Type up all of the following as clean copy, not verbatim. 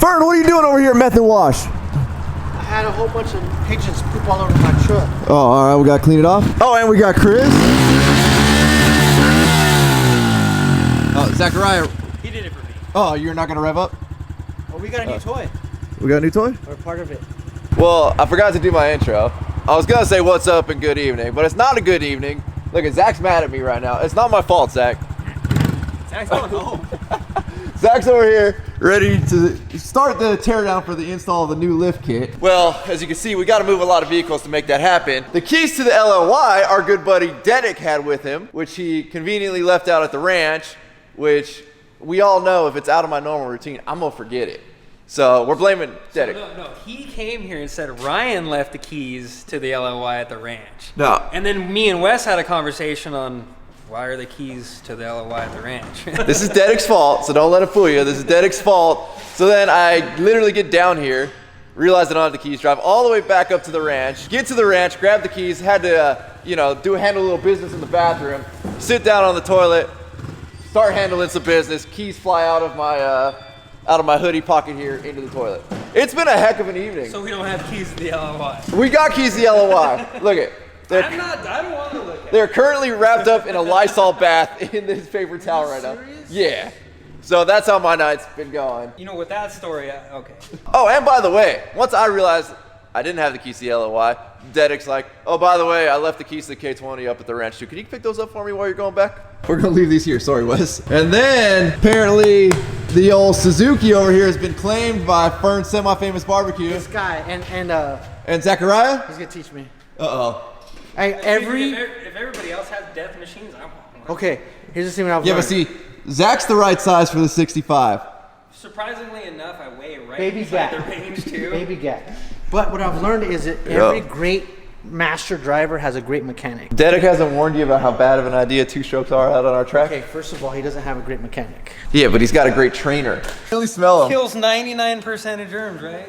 Fern, what are you doing over here at Meth and Wash? I had a whole bunch of pigeons poop all over my truck. Oh, all right, we gotta clean it off. Oh, and we got Chris. Oh, Zachariah. He did it for me. Oh, you're not gonna rev up? Oh, we got a new toy. We got a new toy? Or part of it. Well, I forgot to do my intro. I was gonna say what's up and good evening, but it's not a good evening. Look, Zach's mad at me right now. It's not my fault, Zach. Zach's going home. Zach's over here ready to start the teardown for the install of the new lift kit. Well, as you can see, we got to move a lot of vehicles to make that happen. The keys to the LLY, our good buddy Dedick had with him, which he conveniently left out at the ranch, which we all know if it's out of my normal routine, I'm gonna forget it. So we're blaming Dedick. So no, he came here and said Ryan left the keys to the LLY at the ranch. No. And then me and Wes had a conversation on why are the keys to the LLY at the ranch. This is Dedick's fault, so don't let it fool you. This is Dedick's fault. So then I literally get down here, realize I don't have the keys, drive all the way back up to the ranch, get to the ranch, grab the keys, had to, handle a little business in the bathroom, sit down on the toilet, start handling some business, keys fly out of my hoodie pocket here into the toilet. It's been a heck of an evening. So we don't have keys to the LLY. We got keys to the LOY. Look it. I don't want to look at it. They're currently wrapped up in a Lysol bath in this paper towel right now. Serious? Yeah. So that's how my night's been going. You know, with that story, okay. Oh, and by the way, once I realized I didn't have the keys to the LOY, Dedick's like, oh, by the way, I left the keys to the K20 up at the ranch too. Can you pick those up for me while you're going back? We're gonna leave these here, sorry, Wes. And then, apparently, the old Suzuki over here has been claimed by Fern's Semi-Famous Barbecue. This guy, And Zachariah? he's gonna teach me. Uh-oh. If everybody else has death machines, I want one. Okay, here's the thing I've Yeah, learned. but see, Zach's the right size for the 65. Surprisingly enough, I weigh right Baby inside gap. the range too. Baby gap. But what I've learned is that every great master driver has a great mechanic. Dedick hasn't warned you about how bad of an idea two-strokes are out on our track? Okay, first of all, he doesn't have a great mechanic. Yeah, but he's got a great trainer. Really smell him. Kills 99% of germs, right?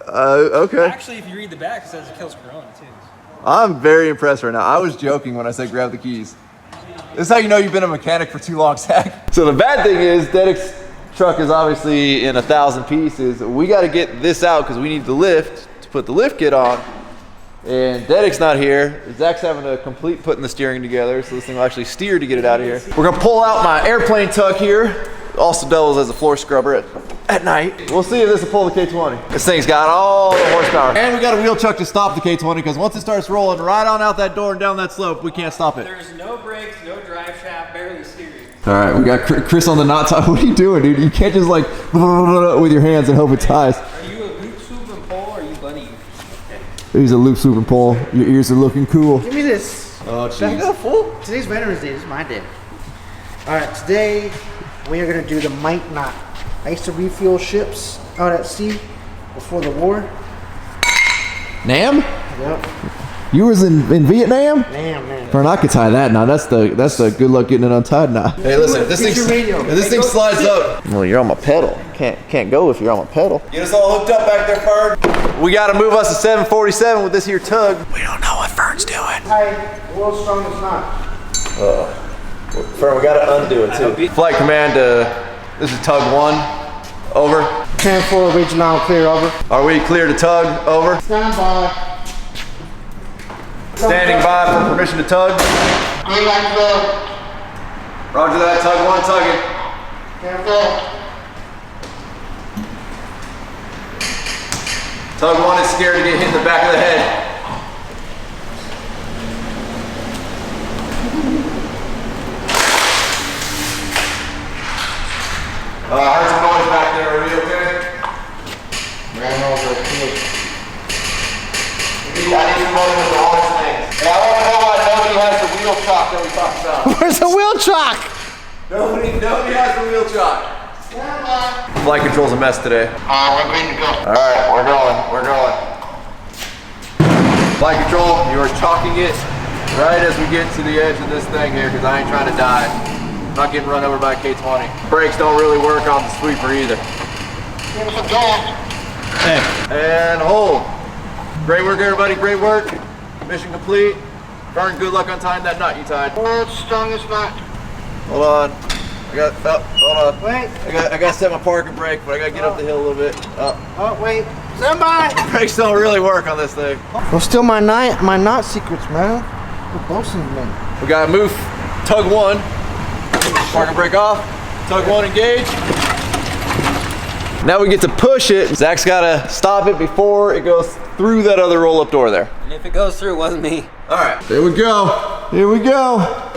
Okay. Actually, if you read the back, it says it kills corona too. I'm very impressed right now. I was joking when I said grab the keys. This is how you know you've been a mechanic for too long, Zach. So the bad thing is Dedick's truck is obviously in 1,000 pieces. We got to get this out because we need the lift to put the lift kit on. And Dedick's not here. Zach's having a complete putting the steering together, so this thing will actually steer to get it out of here. We're gonna pull out my airplane tug here. Also doubles as a floor scrubber at night. We'll see if this will pull the K20. This thing's got all the horsepower. And we got a wheel chuck to stop the K20 because once it starts rolling right on out that door and down that slope, we can't stop it. There's no brakes, no drive shaft, barely steering. All right, we got Chris on the knot tie. What are you doing, dude? You can't just like with your hands and hope it ties. Are you a loop swoop and pole or are you bunny? He's a loop swoop and pole. Your ears are looking cool. Give me this. Oh, Should I jeez. go full? Today's Veterans Day. This is my day. All right, today we are gonna do the Might Knot. I used to refuel ships out at sea before the war. Nam? Yep. You was in Vietnam? Man. Fern, I could tie that now. That's the good luck getting it untied now. Hey, listen, this thing slides up. Well, you're on my pedal. Can't go if you're on my pedal. Get us all hooked up back there, Fern. We got to move us to 747 with this here tug. We don't know what Fern's doing. Tight, the world's strongest knot. Fern, we got to undo it too. Flight command. This is tug 1. Over. 10-4 regional clear, over. Are we clear to tug? Over. Stand by. Standing by for permission to tug. Green light flow. Roger that. Tug 1 tugging. 10-4. Tug 1 is scared to get hit in the back of the head. I heard some noise back there. Are you okay? Ran over a kid. I need to roll with all these things. And I want to know why nobody has the wheel chock that we talked about. Where's the wheel chock? Nobody has the wheel chock. Stand by. Flight control's a mess today. We're green to go. All right, we're going. Flight control, you are chalking it right as we get to the edge of this thing here because I ain't trying to die. I'm not getting run over by a K20. Brakes don't really work on the sweeper either. Give us a gas. Hey. And hold. Great work, everybody, great work. Mission complete. Fern, good luck untying that knot you tied. World's strongest knot. Hold on. Hold on. Wait. I got to set my parking brake, but I got to get up the hill a little bit. Oh, wait. Stand by. Brakes don't really work on this thing. Well, still my knot secrets, man. We're boasting, man. We got to move tug 1. Parking brake off. Tug 1 engage. Now we get to push it. Zach's got to stop it before it goes through that other roll-up door there. And if it goes through, it wasn't me. All right. Here we go. Here we go.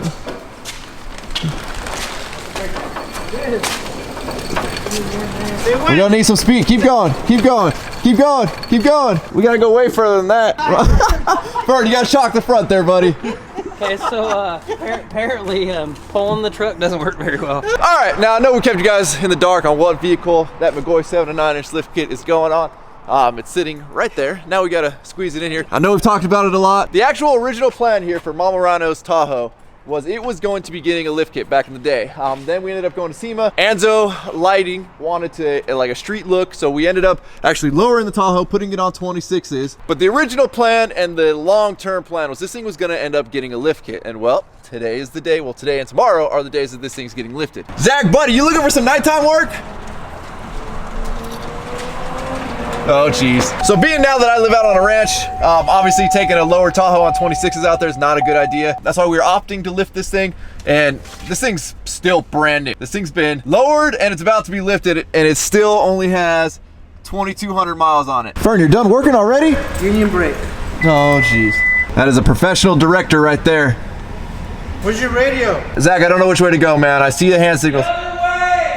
We're gonna need some speed. Keep going. Keep going. Keep going. Keep going. We gotta go way further than that. Bird, you gotta shock the front there, buddy. Okay, so apparently pulling the truck doesn't work very well. All right, now I know we kept you guys in the dark on what vehicle that McGoy 7 to 9-inch lift kit is going on. It's sitting right there. Now we gotta squeeze it in here. I know we've talked about it a lot. The actual original plan here for Mama Rhino's Tahoe was it was going to be getting a lift kit back in the day. Then we ended up going to SEMA. Anzo Lighting wanted to like a street look, so we ended up actually lowering the Tahoe, putting it on 26s. But the original plan and the long-term plan was this thing was gonna end up getting a lift kit. And well, today is the day. Well, today and tomorrow are the days that this thing's getting lifted. Zach, buddy, you looking for some nighttime work? Oh geez. So being now that I live out on a ranch, obviously taking a lower Tahoe on 26s out there is not a good idea. That's why we're opting to lift this thing, and this thing's still brand new. This thing's been lowered and it's about to be lifted, and it still only has 2,200 miles on it. Fern, you're done working already? Union brake. Oh geez. That is a professional director right there. Where's your radio? Zach, I don't know which way to go, man. I see the hand signals.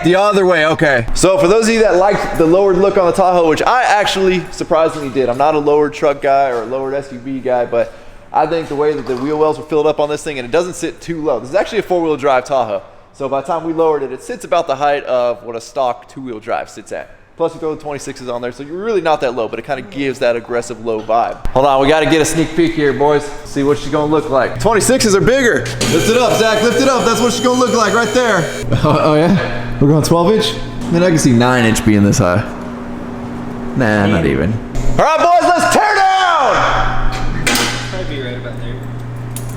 The other way, okay. So for those of you that like the lowered look on the Tahoe, which I actually surprisingly did. I'm not a lowered truck guy or a lowered SUV guy, but I think the way that the wheel wells were filled up on this thing, and it doesn't sit too low. This is actually a 4-wheel drive Tahoe. So by the time we lowered it, it sits about the height of what a stock 2-wheel drive sits at. Plus you throw the 26s on there, so you're really not that low, but it kind of gives that aggressive low vibe. Hold on, we got to get a sneak peek here, boys. See what she's gonna look like. 26s are bigger. Lift it up, Zach, lift it up. That's what she's gonna look like right there. Oh yeah? We're going 12-inch? Man, I can see 9-inch being this high. Nah, not even. All right, boys, let's tear down! Probably be right about there.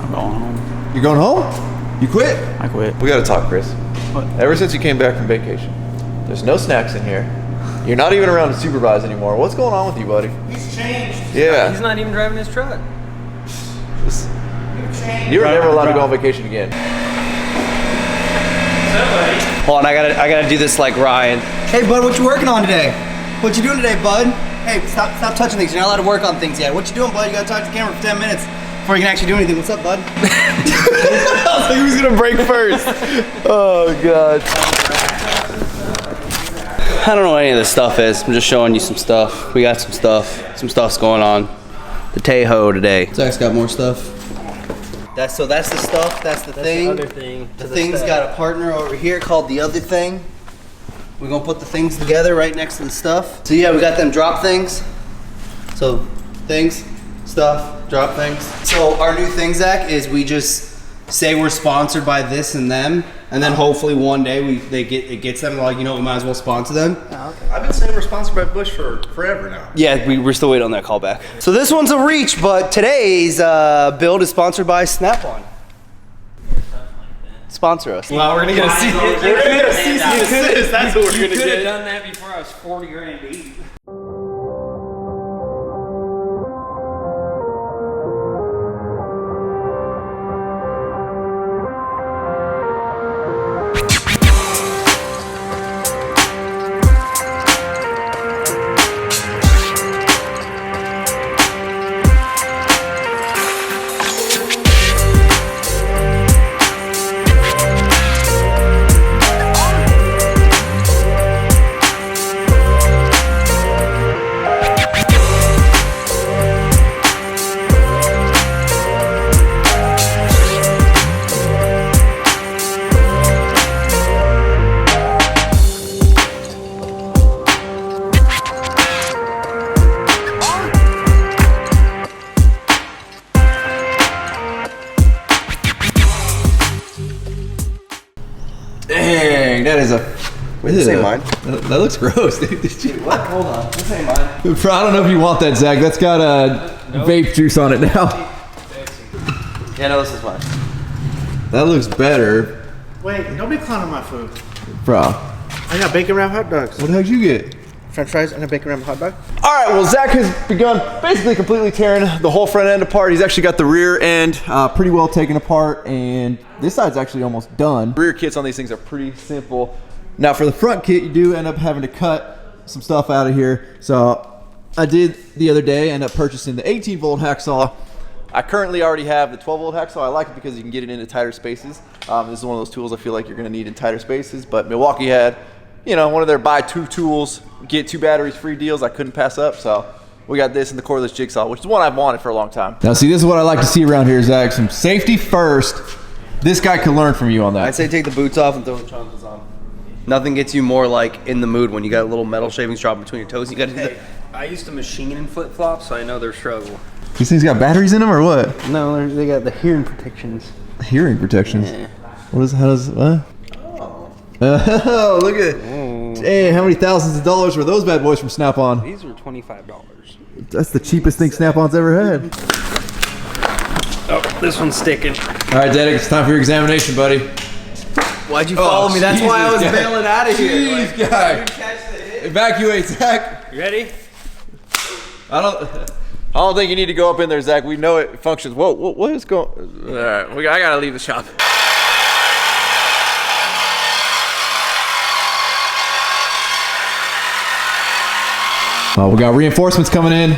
I'm going home. You going home? You quit? I quit. We gotta talk, Chris. What? Ever since you came back from vacation, there's no snacks in here. You're not even around to supervise anymore. What's going on with you, buddy? He's changed. Yeah. He's not even driving his truck. You were never allowed to go on vacation again. Hold on, I gotta do this like Ryan. Hey bud, what you working on today? What you doing today, bud? Hey, stop touching things. You're not allowed to work on things yet. What you doing, bud? You gotta talk to the camera for 10 minutes before you can actually do anything. What's up, bud? I was like, who's gonna break first? Oh God. I don't know what any of this stuff is. I'm just showing you some stuff. We got some stuff. Some stuff's going on. The Tahoe today. Zach's got more stuff. That's the stuff. That's the thing. The other thing. The thing's got a partner over here called the other thing. We're gonna put the things together right next to the stuff. So yeah, we got them drop things. So things, stuff, drop things. So our new thing, Zach, is we just say we're sponsored by this and them, and then hopefully one day it gets them like, you know, we might as well sponsor them. I've been saying we're sponsored by Bush for forever now. Yeah, we're still waiting on that call back. So this one's a reach, but today's build is sponsored by Snap-on. Sponsor us. Well, we're gonna get a cease. That's what we're You gonna could have get. done that before I was 40 grand to eat. Dang, that is a. Wait, this ain't mine. That looks gross, dude. What? Hold on. This ain't mine. I don't know if you want that, Zach. That's got vape juice on it now. Yeah, no, this is mine. That looks better. Wait, don't be clowning my food. Bro, I got bacon wrap hot dogs. what the heck did you get? French fries and a bacon wrap hot dog. All right, well, Zach has begun basically completely tearing the whole front end apart. He's actually got the rear end pretty well taken apart, and this side's actually almost done. Rear kits on these things are pretty simple. Now, for the front kit, you do end up having to cut some stuff out of here. So I did the other day end up purchasing the 18-volt hacksaw. I currently already have the 12-volt hacksaw. I like it because you can get it into tighter spaces. This is one of those tools I feel like you're going to need in tighter spaces, but Milwaukee had, you know, one of their buy two tools, get two batteries free deals I couldn't pass up. So we got this in the cordless jigsaw, which is one I've wanted for a long time. Now see, this is what I like to see around here, Zach. Some safety first. This guy could learn from you on that. I'd say take the boots off and throw the chanclas on. Nothing gets you more like in the mood when you got little metal shavings dropping between your toes. You got to do that. I used to machine in flip flops, so I know their struggle. These things got batteries in them or what? No, they got the hearing protections. Hearing protections? Yeah. What? Oh, look at it. Hey, how many thousands of dollars were those bad boys from Snap-on? These were $25. That's the cheapest thing Snap-on's ever had. Oh, this one's sticking. All right, Dedek, it's time for your examination, buddy. Why'd you follow me? That's why I was Jesus, bailing out of here. Jeez, guy. Evacuate, Zach. You ready? I don't think you need to go up in there, Zach. We know it functions. Whoa, what is going? All right, I gotta leave the shop. We got reinforcements coming in.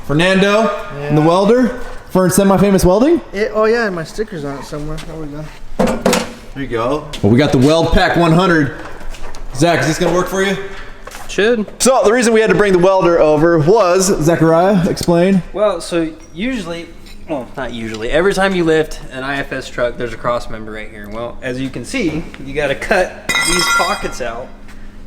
Fernando and the welder. Fern semi-famous welding. Oh yeah, my sticker's on it somewhere. There we go. There you go. Well, we got the Weld Pack 100. Zach, is this gonna work for you? Should. So the reason we had to bring the welder over was, Zachariah, explain. Well, so usually, well, not usually, every time you lift an IFS truck, there's a cross member right here. Well, as you can see, you got to cut these pockets out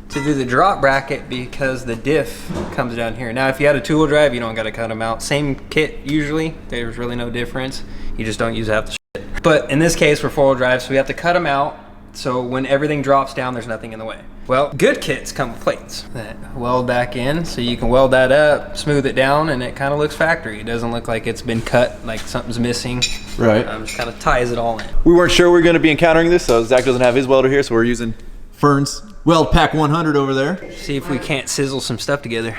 to do the drop bracket because the diff comes down here. Now, if you had a two-wheel drive, you don't got to cut them out. Same kit usually. There's really no difference. You just don't use half the shit. But in this case, we're four-wheel drive, so we have to cut them out. So when everything drops down, there's nothing in the way. Well, good kits come with plates that weld back in, so you can weld that up, smooth it down, and it kind of looks factory. It doesn't look like it's been cut, like something's missing. Right. Just kind of ties it all in. We weren't sure we were going to be encountering this, so Zach doesn't have his welder here, so we're using Fern's Weld Pack 100 over there. See if we can't sizzle some stuff together.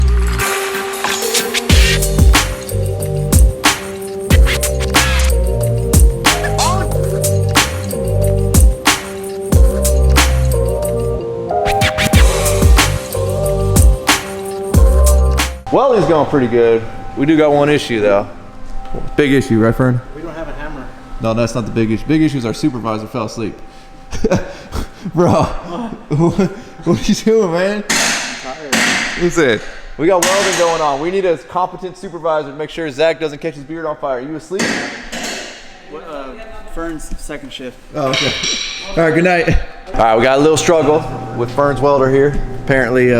Welding's going pretty good. We do got one issue though. Big issue, right, Fern? We don't have a hammer. No, that's not the big issue. Big issue is our supervisor fell asleep. Bro, what are you doing, man? Listen, we got welding going on. We need a competent supervisor to make sure Zach doesn't catch his beard on fire. Are you asleep? Fern's second shift. Oh, okay. All right, good night. All right, we got a little struggle with Fern's welder here. Apparently,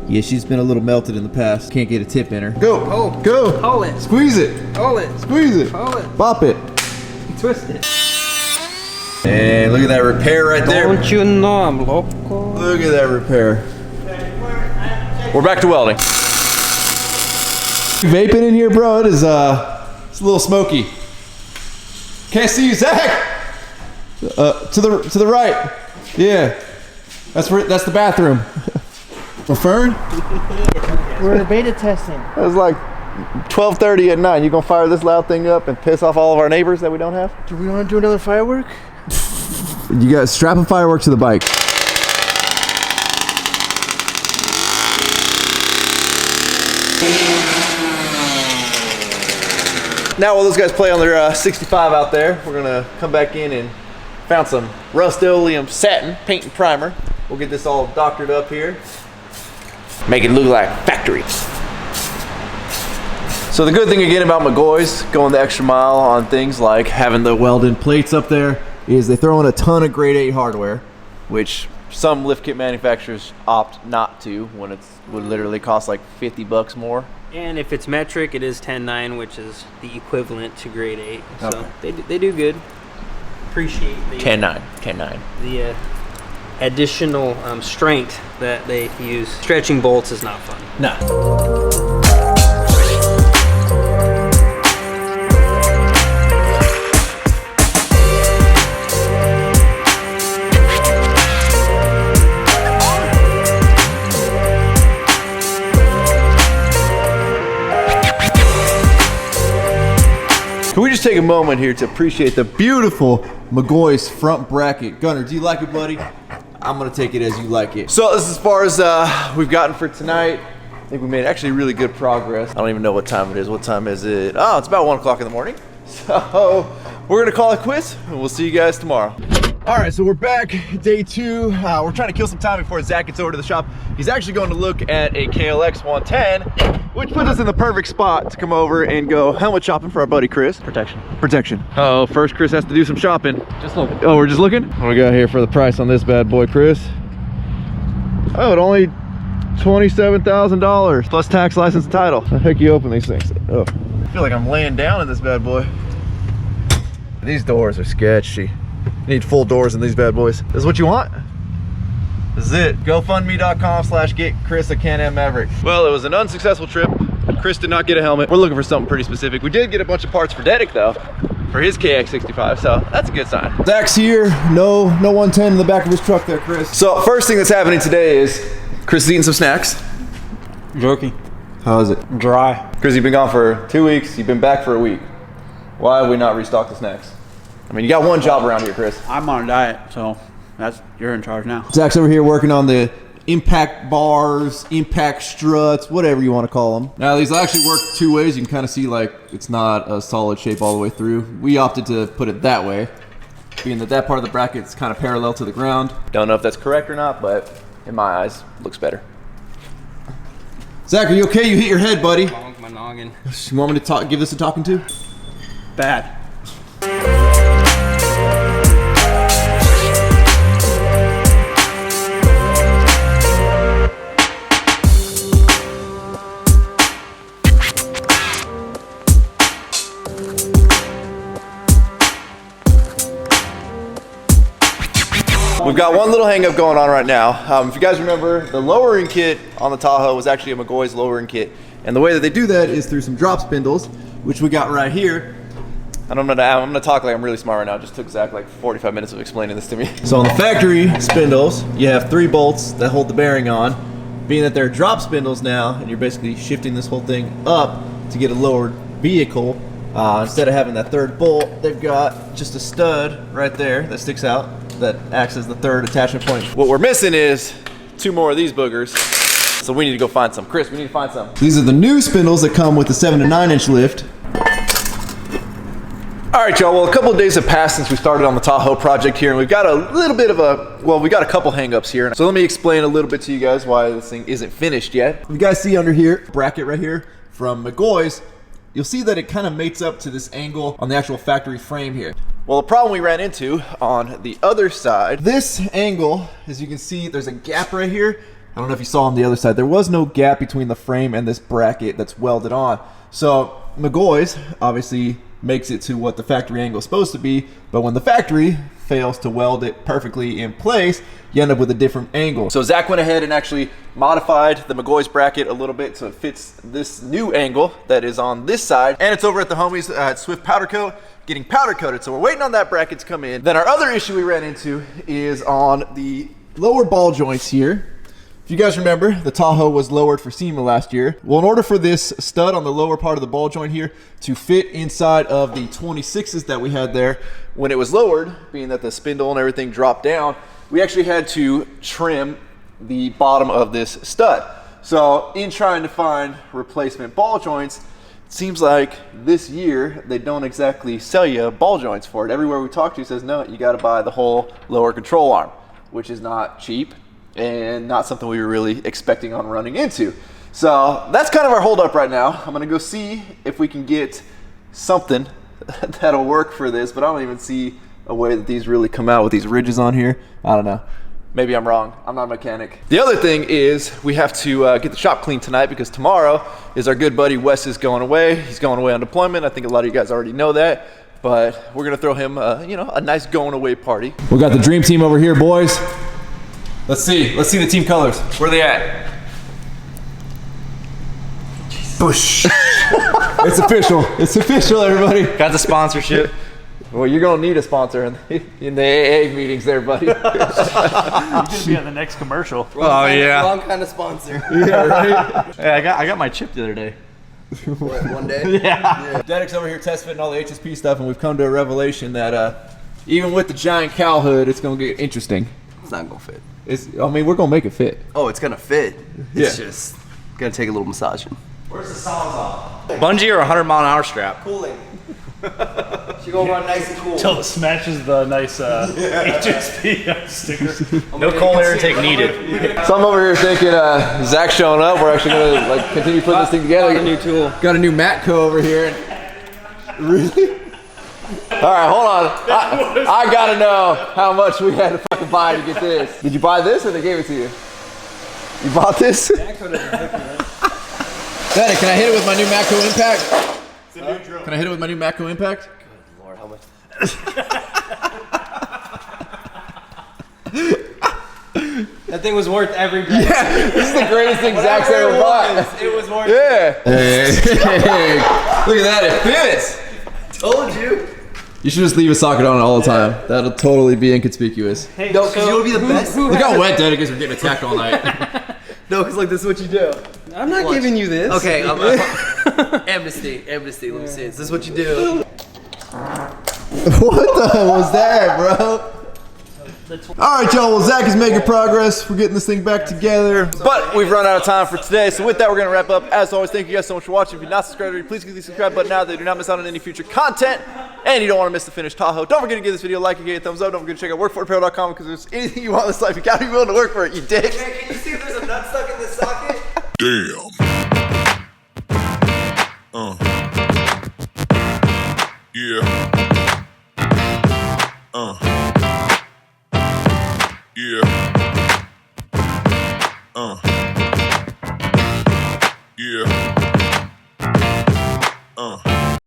yeah, she's been a little melted in the past. Can't get a tip in her. Go, go. Pull it. Squeeze it. Pull it. Squeeze it. Pull it. Bop it. Twist it. And look at that repair right there. Don't you know I'm local? Look at that repair. We're back to welding. Vaping in here, bro. It is it's a little smoky. Can't see you, Zach. To the right. Yeah. That's the bathroom. For Fern? We're beta testing. It was like 12:30 at night. You gonna fire this loud thing up and piss off all of our neighbors that we don't have? Do we want to do another firework? You got strap a firework to the bike. Now while those guys play on their 65 out there, we're gonna come back in and found some Rust-Oleum satin paint and primer. We'll get this all doctored up here. Make it look like factory. So the good thing again about McGaughy's going the extra mile on things like having the welded plates up there is they throw in a ton of grade 8 hardware, which some lift kit manufacturers opt not to when it would literally cost like $50 more. And if it's metric, it is 10.9, which is the equivalent to grade 8. So Okay. they do good. Appreciate the 10.9. the additional strength that they use. Stretching bolts is not fun. No. Can we just take a moment here to appreciate the beautiful McGoy's front bracket? Gunner, do you like it, buddy? I'm gonna take it as you like it. So this is as far as we've gotten for tonight. I think we made actually really good progress. I don't even know what time it is. What time is it? Oh, it's about 1 o'clock in the morning. So we're gonna call it quits and we'll see you guys tomorrow. All right, so we're back, day 2. We're trying to kill some time before Zach gets over to the shop. He's actually going to look at a KLX 110, which puts us in the perfect spot to come over and go helmet shopping for our buddy Chris. Protection. Oh, first Chris has to do some shopping. Just looking. Oh, we're just looking? What do we got here for the price on this bad boy, Chris? Oh, it only $27,000 plus tax, license, and title. The heck you open these things? Oh, I feel like I'm laying down in this bad boy. These doors are sketchy. You need full doors in these bad boys. This is what you want? This is it. GoFundMe.com/get Chris a Can-Am Maverick. Well, it was an unsuccessful trip. Chris did not get a helmet. We're looking for something pretty specific. We did get a bunch of parts for Dedic though, for his KX65, so that's a good sign. Zach's here. No 110 in the back of his truck there, Chris. So first thing that's happening today is Chris is eating some snacks. Jerky. How is it? Dry. Chris, you've been gone for 2 weeks. You've been back for a week. Why have we not restocked the snacks? I mean, you got one job around here, Chris. I'm on a diet, so you're in charge now. Zach's over here working on the impact bars, impact struts, whatever you want to call them. Now, these actually work 2 ways. You can kind of see like it's not a solid shape all the way through. We opted to put it that way, being that part of the bracket is kind of parallel to the ground. Don't know if that's correct or not, but in my eyes, looks better. Zach, are you okay? You hit your head, buddy. Wrong with my noggin. You want me to give this a talking to? Bad. We've got one little hang up going on right now. If you guys remember, the lowering kit on the Tahoe was actually a McGoy's lowering kit. And the way that they do that is through some drop spindles, which we got right here. And I'm gonna talk like I'm really smart right now. It just took Zach like 45 minutes of explaining this to me. So on the factory spindles, you have 3 bolts that hold the bearing on. Being that they're drop spindles now, and you're basically shifting this whole thing up to get a lowered vehicle, instead of having that 3rd bolt, they've got just a stud right there that sticks out that acts as the 3rd attachment point. What we're missing is 2 more of these boogers. So we need to go find some. Chris, we need to find some. These are the new spindles that come with the 7 to 9 inch lift. All right, y'all, well, a couple of days have passed since we started on the Tahoe project here, and we've got a little bit of we got a couple hang-ups here. So let me explain a little bit to you guys why this thing isn't finished yet. You guys see under here, bracket right here from McGoy's, you'll see that it kind of mates up to this angle on the actual factory frame here. Well, the problem we ran into on the other side, this angle, as you can see, there's a gap right here. I don't know if you saw on the other side, there was no gap between the frame and this bracket that's welded on. So McGoy's obviously makes it to what the factory angle is supposed to be, but when the factory fails to weld it perfectly in place, you end up with a different angle. So Zach went ahead and actually modified the McGoy's bracket a little bit so it fits this new angle that is on this side, and it's over at the homies at Swift Powder Coat getting powder coated. So we're waiting on that bracket to come in. Then our other issue we ran into is on the lower ball joints here. If you guys remember, the Tahoe was lowered for SEMA last year. Well, in order for this stud on the lower part of the ball joint here to fit inside of the 26s that we had there when it was lowered, being that the spindle and everything dropped down, we actually had to trim the bottom of this stud. So in trying to find replacement ball joints, it seems like this year they don't exactly sell you ball joints for it. Everywhere we talk to says, no, you got to buy the whole lower control arm, which is not cheap and not something we were really expecting on running into. So that's kind of our holdup right now. I'm gonna go see if we can get something that'll work for this, but I don't even see a way that these really come out with these ridges on here. I don't know. Maybe I'm wrong. I'm not a mechanic. The other thing is we have to get the shop cleaned tonight because tomorrow is our good buddy Wes is going away. He's going away on deployment. I think a lot of you guys already know that, but we're gonna throw him a nice going away party. We got the dream team over here, boys. Let's see the team colors. Where are they at? Bush. It's official. It's official, everybody. Got the sponsorship. Well, you're gonna need a sponsor in the AA meetings there, buddy. You're gonna be on the next commercial. Oh yeah. Wrong kind of sponsor. Yeah, right. Hey, I got my chip the other day. One day? Yeah. Dedek's over here test fitting all the HSP stuff, and we've come to a revelation that even with the giant cow hood, it's gonna get interesting. It's not gonna fit. I mean, we're gonna make it fit. Oh, it's gonna fit. It's Yeah. just gonna take a little massaging. Where's the Salazar? Bungee or 100-mile-an-hour strap? Cooling. She gonna run nice and cool. Until it smashes the nice HSP sticker. No cold air intake needed. So I'm over here thinking, Zach's showing up. We're actually gonna like continue putting this thing together. Got a new tool. Got a new Matco over here. Really? All right, hold on. I gotta know how much we had to fucking buy to get this. Did you buy this or they gave it to you? You bought this? Daddy, can I hit it with my new Matco Impact? It's a new drill. Can I hit it with my new Matco Impact? Good Lord, how much? That thing was worth every penny. Yeah, this is the greatest thing Zach's ever bought. It was worth Yeah. Hey, look at that, it fits. Told you. You should just leave a socket on it all the time. That'll totally be inconspicuous. Hey, No, because you wanna be the best. Look how wet Dedek is from getting attacked all night. No, because like this is what you do. I'm not giving you this. Okay, amnesty. Let me see it. This is what you do. What the hell was that, bro? All right, y'all. Well, Zach is making progress. We're getting this thing back together. But we've run out of time for today. So with that, we're going to wrap up. As always, thank you guys so much for watching. If you're not subscribed already, please click the subscribe button now. They do not miss out on any future content. And you don't want to miss the finished Tahoe. Don't forget to give this video a like and give it a thumbs up. Don't forget to check out workforapparel.com because there's anything you want in this life, you got to be willing to work for it, you dick. Hey, can you see if there's a nut stuck in this socket? Damn.